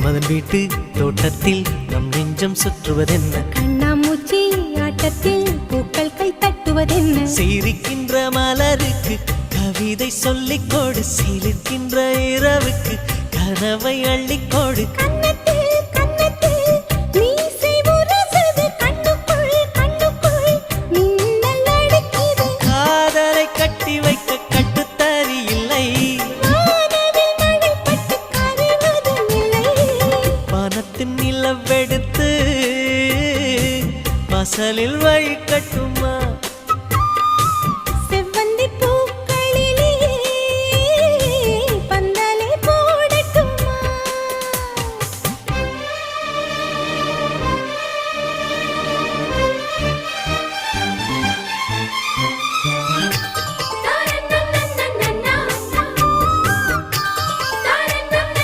மன்மதன் வீட்டு தோட்டத்தில் நம் நெஞ்சம் சுற்றுவதென்ன? கண்ணாமூச்சி ஆட்டத்தில் பூக்கள் கை தட்டுவதென்ன? சிரிக்கின்ற மலருக்கு கவிதை சொல்லிக்கோடு, சிலிர்க்கின்ற இரவுக்கு கனவை அள்ளிக்கோடு. காதலை கட்டி வைக்க கட்டுத்தறி இல்லை, வானத்தின் நிலவெடுத்து வாசலில் வழி கட்டும்